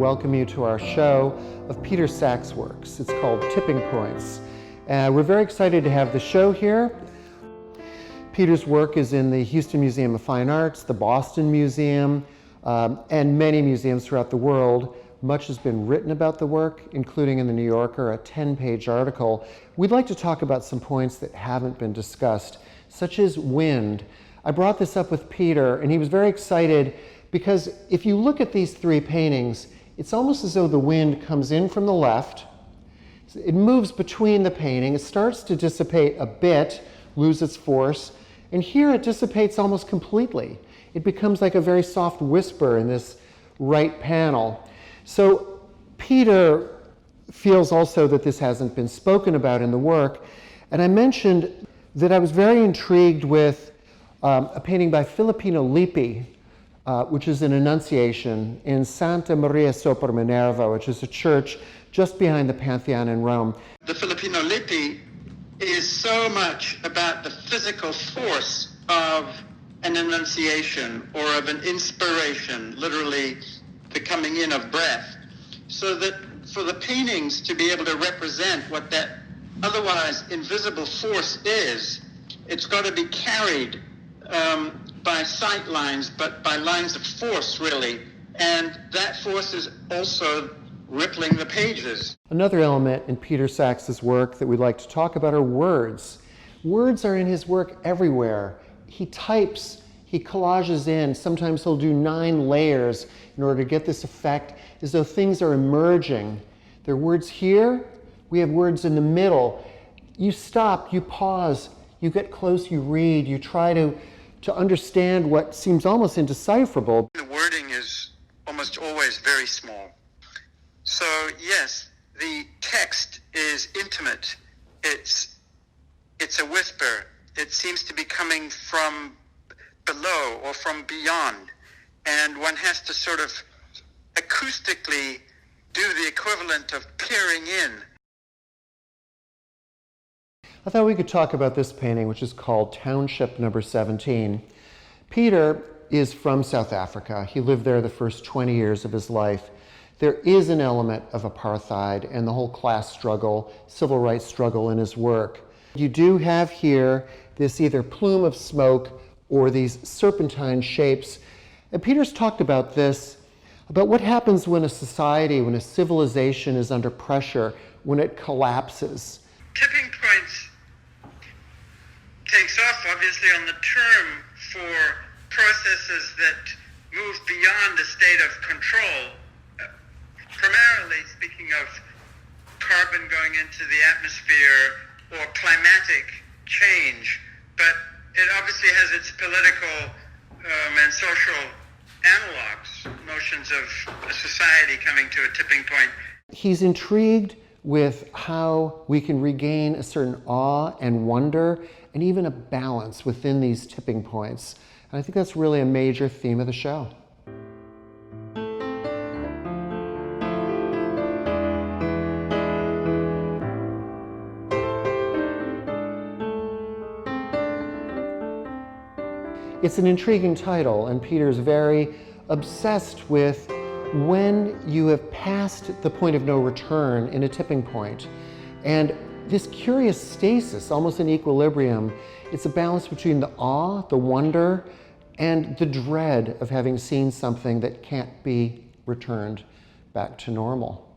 welcome you to our show of Peter Sachs' works. It's called Tipping Points. We're very excited to have the show here. Peter's work is in the Houston Museum of Fine Arts, the Boston Museum, and many museums throughout the world. Much has been written about the work, including in the New Yorker, a 10-page article. We'd like to talk about some points that haven't been discussed, such as wind. I brought this up with Peter, and he was very excited because if you look at these three paintings, it's almost as though the wind comes in from the left. It moves between the painting. It starts to dissipate a bit, lose its force, and here it dissipates almost completely. It becomes like a very soft whisper in this right panel. So Peter feels also that this hasn't been spoken about in the work, and I mentioned that I was very intrigued with a painting by Filippino Lippi, which is an Annunciation in Santa Maria sopra Minerva, which is a church just behind the Pantheon in Rome. The Filippino Lippi is so much about the physical force of an Annunciation or of an inspiration, literally the coming in of breath, so that for the paintings to be able to represent what that otherwise invisible force is, it's got to be carried by sight lines, but by lines of force, really. And that force is also rippling the pages. Another element in Peter Sachs' work that we'd like to talk about are words. Words are in his work everywhere. He types, he collages in. Sometimes he'll do 9 layers in order to get this effect as though things are emerging. There are words here, we have words in the middle. You stop, you pause, you get close, you read, you try to understand what seems almost indecipherable. The wording is almost always very small. So yes, the text is intimate. It's a whisper. It seems to be coming from below or from beyond. And one has to sort of acoustically do the equivalent of peering in. I thought we could talk about this painting, which is called Township Number 17. Peter is from South Africa. He lived there the first 20 years of his life. There is an element of apartheid and the whole class struggle, civil rights struggle in his work. You do have here this either plume of smoke or these serpentine shapes. And Peter's talked about this, about what happens when a society, when a civilization is under pressure, when it collapses. Tipping Points takes off, obviously, on the term for processes that move beyond a state of control, primarily speaking of carbon going into the atmosphere or climatic change, but it obviously has its political and social analogs, notions of a society coming to a tipping point. He's intrigued with how we can regain a certain awe and wonder and even a balance within these tipping points. And I think that's really a major theme of the show. It's an intriguing title, and Peter's very obsessed with when you have passed the point of no return in a tipping point. And this curious stasis, almost an equilibrium, it's a balance between the awe, the wonder, and the dread of having seen something that can't be returned back to normal.